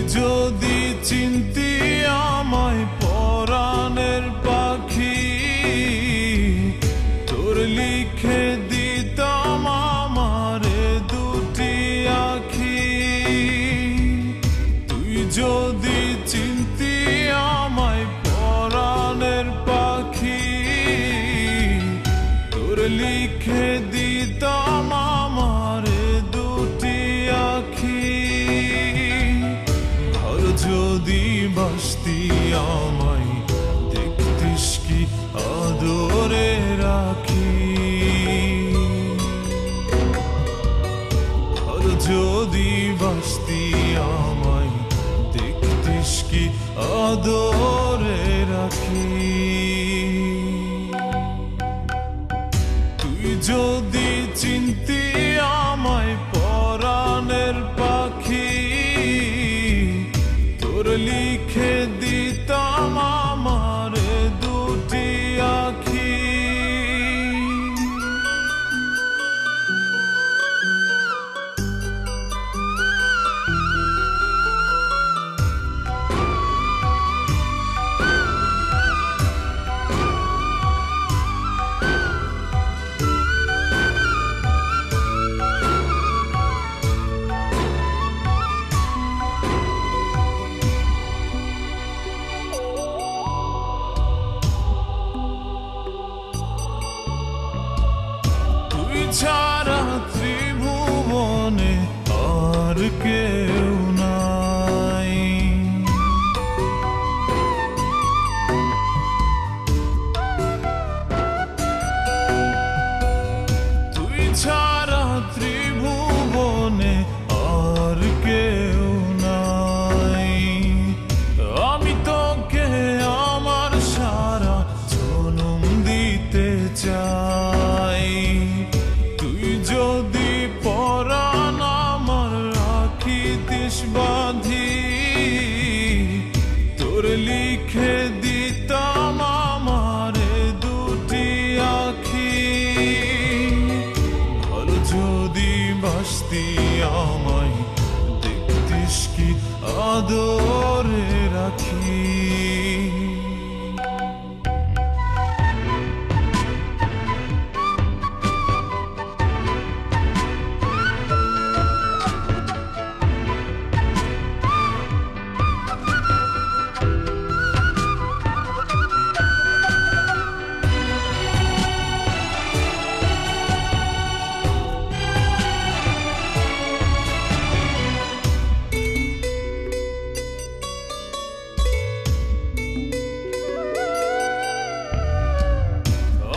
যদি চিনতি আমায় পরাণের পাখি, তোর লিখে দিতাম আমারে দুটি আখি। তুই যদি চিনতি আমায় পরাণের পাখি, তোর লিখে দিতাম আমারে দুটি আখি। যদি বাসতি আমায় দেখতিস কি আদরে রাখি, আর যদি বাসতি আমায় দেখতিস কি আদরে রাখি। তুই যদি চিনতি আমায় পরাণের পাখি, তোর লিখে দিতাম আমারে দুটি আখি। ছাড়া ত্রিভুবনে আর কেউ নাই, তুই ছাড়া ত্রিভুবনে আর কেউ নাই। আমি তোকে আমার সারা জনম দিতে চাই। যদি পরাণ আমার রাখিতিস বাঁধি, তোর লিখে দিতাম আমারে দুটি আখি। ভালো যদি বাসতি আমায় দেখতিস কি আদরে রাখি।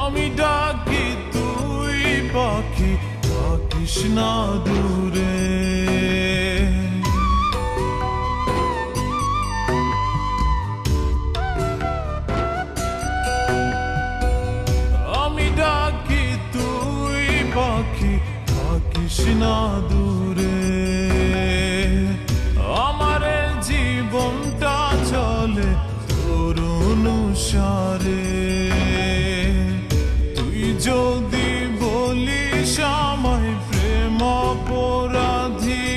আমি ডাকি তুই পাখি থাকিস না দূরে, আমি ডাকি তুই পাখি থাকিস না দূরে। আমারে জীবনটা চলে তোর অনুসারে। যদি বলিস আমায় প্রেম অপরাধী,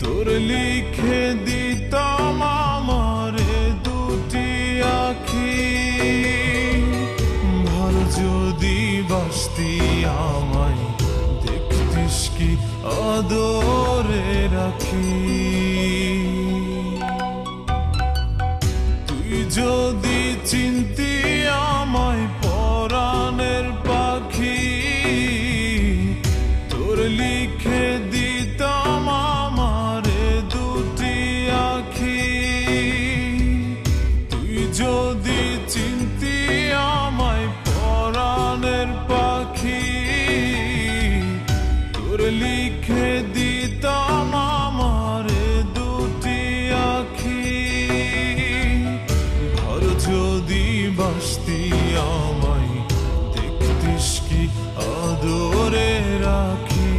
তোর লিখে দিতাম আমারে দুটি আখি। ভালো যদি বাসতি আমায় দেখতিস কি আদরে রাখি। তুই যদি চিনতি আমায় পরাণের পাখি, তোর লিখে দিতাম আমারে দুটি আখি। তুই যদি চিনতি আমায় পরাণের পাখি, তোর লিখে দিতাম আমারে দুটি আখি। ঘর যদি বাসতি আমায় দেখতিস কি আদরে রাখি।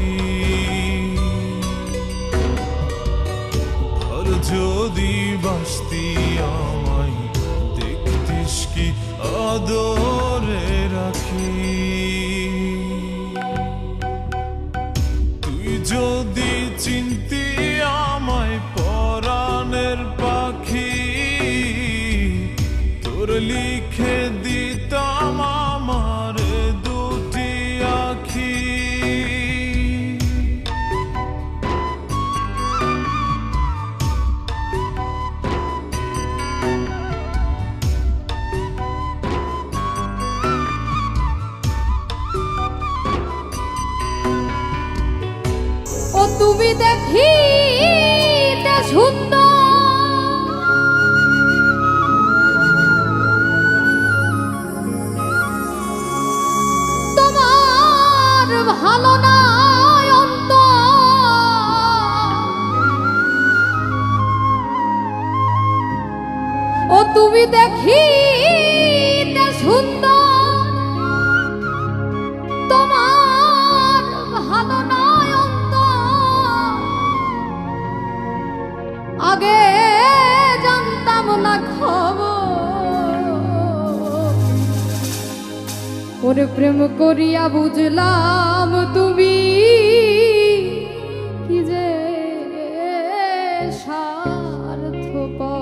ঘর যদি বাসতি আমায় দেখতিস কি আদরে রাখি। তুই যদি চিনতি আমায় দেখিতে সুন্দর, তোমার ভালো নাই অন্তর। ও তুমি দেখিতে সুন্দর, তোমার ভালো নাই অন্তর। আগে জানতাম না খবর, ওরে প্রেম করিয়া বুঝলাম তুমি কি যে স্বার্থপর।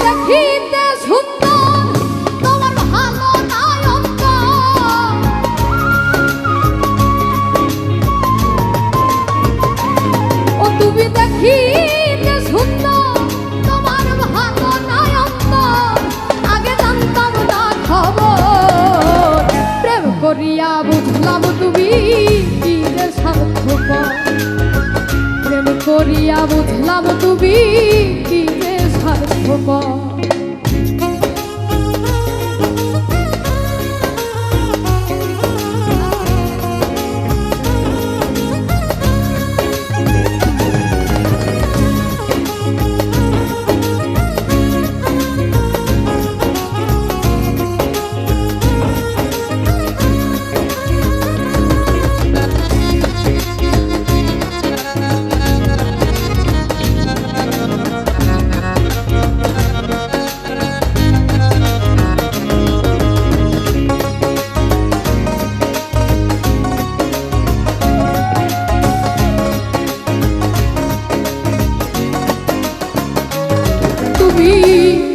দেখিতে সুন্দর, তোমার ভালো নাই অন্তর। ও তুমি দেখিতে সুন্দর, তোমার ভালো নাই অন্তর। আগে জানতাম না খবর, প্রেম করিয়া বুঝলাম তুমি কি যে স্বার্থপর। প্রেম করিয়া বুঝলাম তুমি কি যে স্বার্থপর।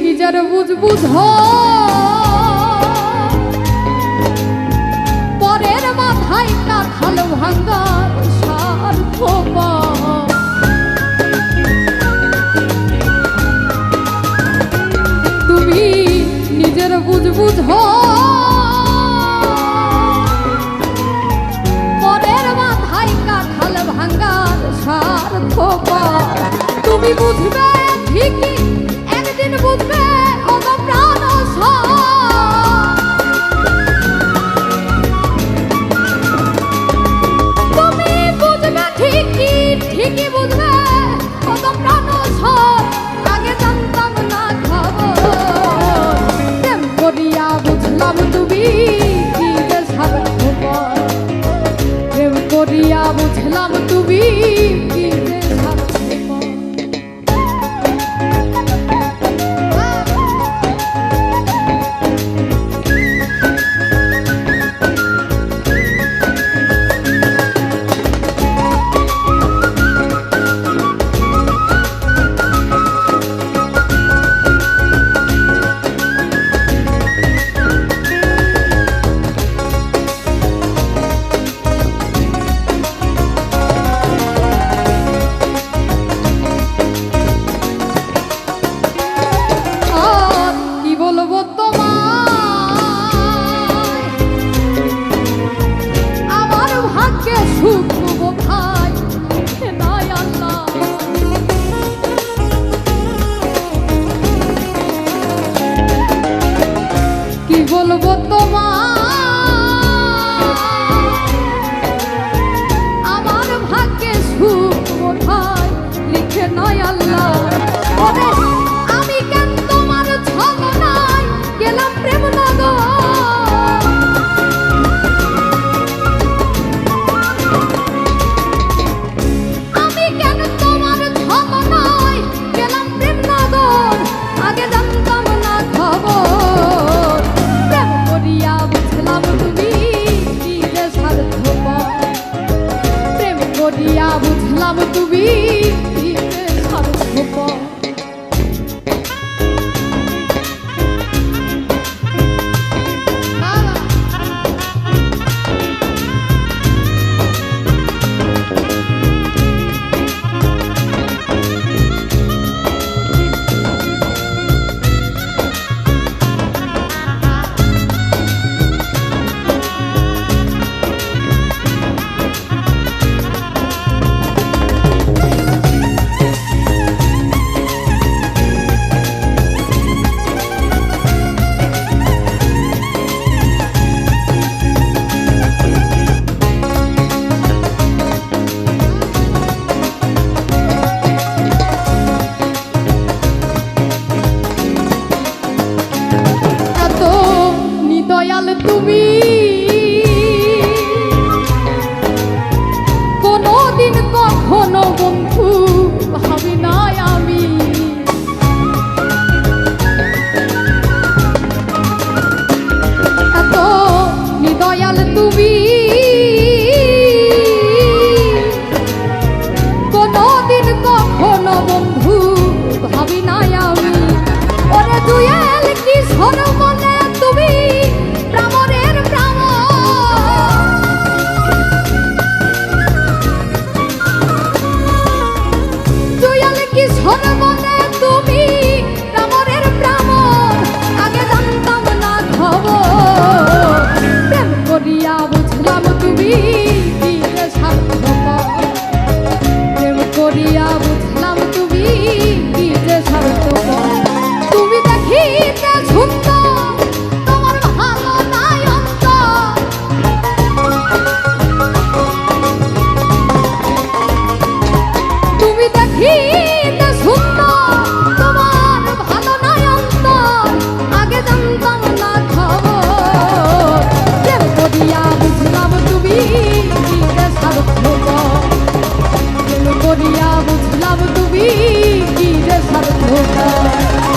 নিজের বুঝ পরের মাথায় কাঁঠাল ভাঙ্গার স্বার্থপর। তুমি নিজের বুঝ পরের মাথায় কাঁঠাল ভাঙ্গার স্বার্থপর। তুমি বুঝবে ঠিকই, একদিন বুঝবে ও গো প্রাণ। করিয়া বুঝলাম তুমি স্বার্থপর। দয়াল তুমি কোনদিন কখনো বন্ধু ভাবি নাই আমি। এত নিদয়াল তুমি কোনদিন কখনো বন্ধু ভাবি নাই আমি। ওরে দুয়াল কি সরমনে তুমি প্রামরের প্রাম, দুয়াল কি সরমনে তুমি প্রামরের প্রাম। আগে জানতাম না খবর, প্রেম করিয়া বুঝলাম তুমি কি যে স্বার্থপর। প্রেম করিয়া বুঝলাম তুমি কি যে স্বার্থপর। তুমি দেখিতে সুন্দর তোমার ভালো নাই অন্তর, তুমি দেখিতে সুন্দর তোমার ভালো নাই অন্তর। আগে জানতাম না খবর, প্রেম করিয়া বুঝলাম তুমি কি যে স্বার্থপর। প্রেম করিয়া বুঝলাম তুমি কি যে স্বার্থপর।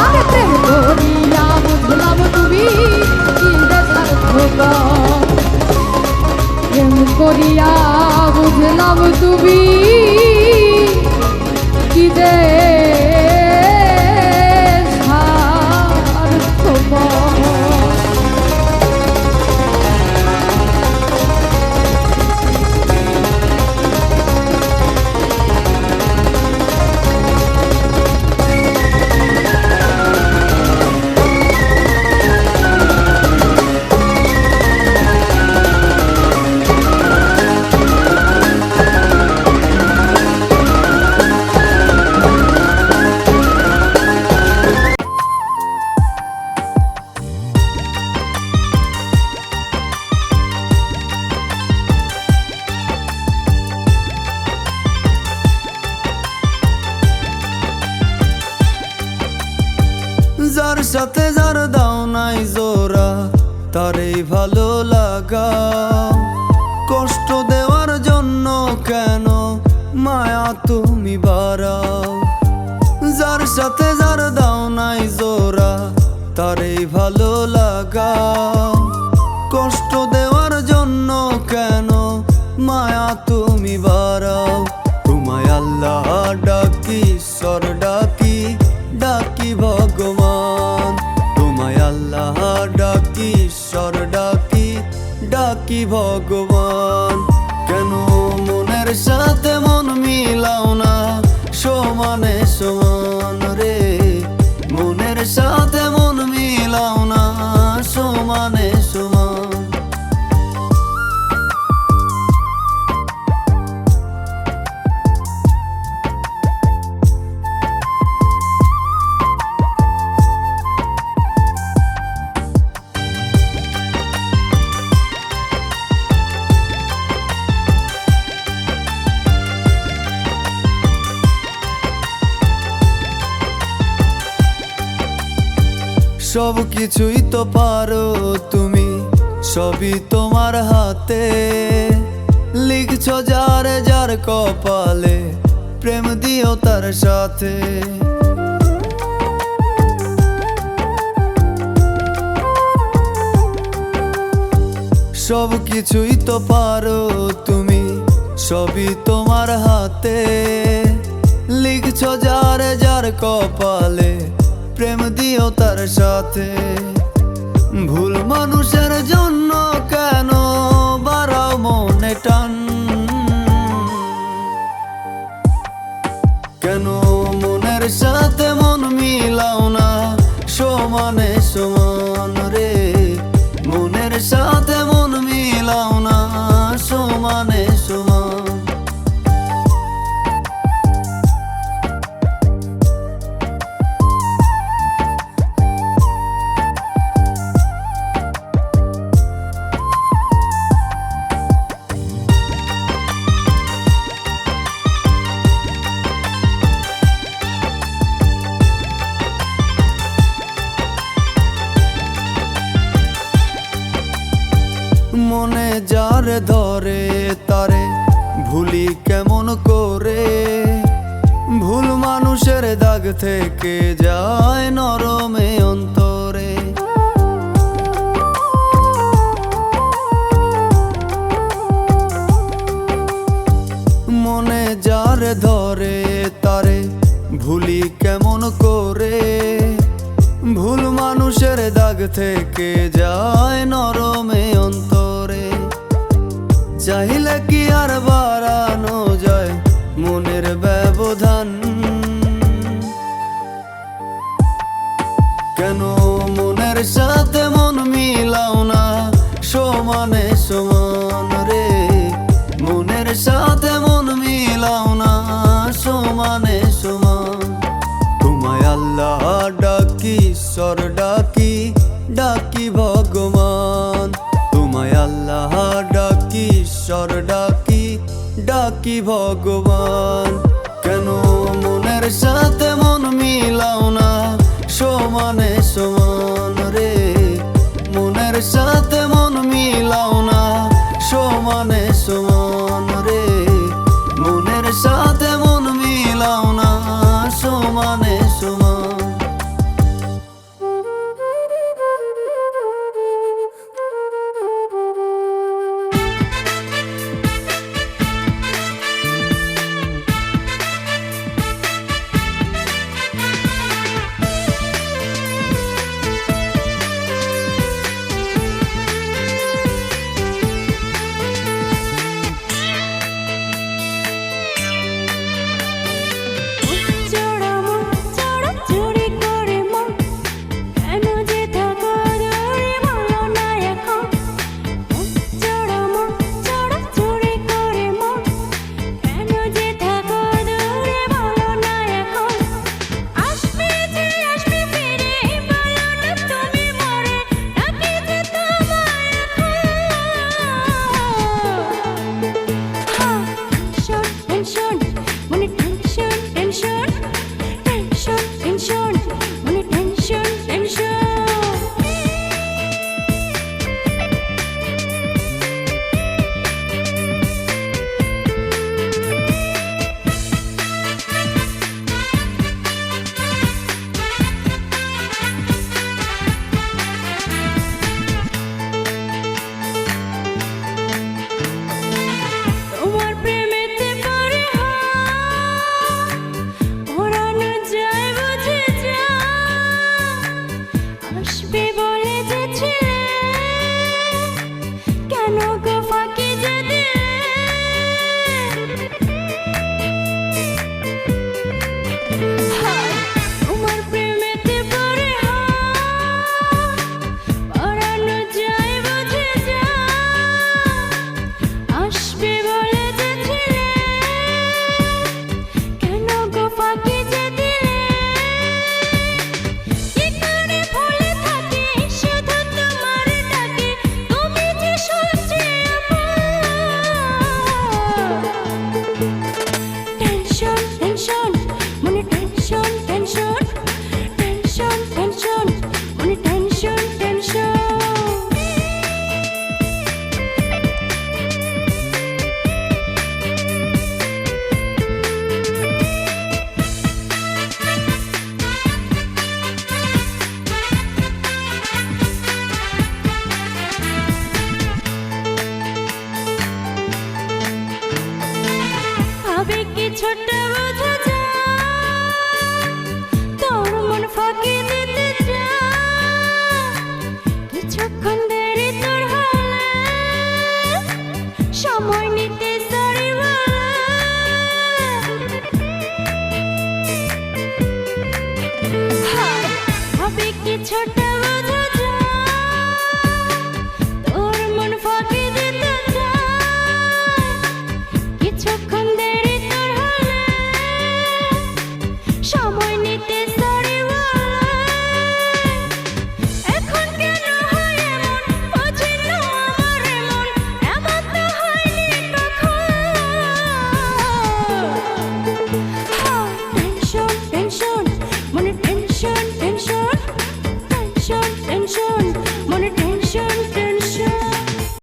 আরে প্রেম করিয়া বুঝলাম তুমি কি যে স্বার্থপর। প্রেম করিয়া বুঝলাম তুমি কি যে স্বার্থপর। যার সাথে যার দাও নাই জোড়া তারই ভালো লাগা। কষ্ট দেওয়ার জন্য কেন মায়া তুমি বাড়াও। যার সাথে যার দাও নাই জোড়া তারই ভালো লাগা। কষ্ট দেওয়ার জন্য কেন মায়া তুমি বাড়াও। তোমায় আল্লাহ ডাকি ঈশ্বর ডাকি ডাকি ভগবান। তোমায় আল্লাহ ডাকি ঈশ্বর ডাকি ডাকি ভগবান। কেন মনের সাথে মন মিলাও না সমানে সমান রে। মনের সাথে মন মিলাও না সমানে সমান। সব কিছুই তো পারো তুমি, সবই তোমার হাতে। লিখছো যার যার কপালে, প্রেম দিও তার সাথে। সব কিছুই তো পারো তুমি, সবই তোমার হাতে। লিখছো যার যার কপালে, প্রেম দিও তার সাথে। ভুল মানুষের জন্য কেন বাড়াও মনে টান? কেন মনের সাথে মন মিলাও না সমানে সমান রে? মনের সাথে মন মিলাও না সমানে সমান। মনে যার ধরে তারে ভুলি কেমন করে? ভুল মানুষের দাগ থেকে যায় নরমে অন্তরে। মনে যার ধরে তারে ভুলি কেমন করে? ভুল মানুষের দাগ থেকে যায় নরমে অন্তরে। চাইলে কি আর বাড়ানো যায় মনের ব্যবধান? কেন মনের সাথে মন মিলাও না সমানে সমান রে? মনের সাথে মন মিলাও না সমানে সমান। তোমায় আল্লাহ ডাকি, ঈশ্বর ডাকি, ডাকি ভগবান। তোমায় আল্লাহ ডাকি, ঈশ্বর ডাকি, ডাকি ভগবান। কেন মনের সাথে মন মিলাও না সমানে সমান রে? মনের সাথে মন মিলাও না সমানে সমান রে? মনের সাথে মন মিলাও না সমানে সমান। কিছুটা বোঝা যায়, তোর মন ফাঁকি দিতে চায়। কিছুক্ষণ দেরি তোর হলে সময় নিতে সরি বলে। হায়, হবে কিছুটা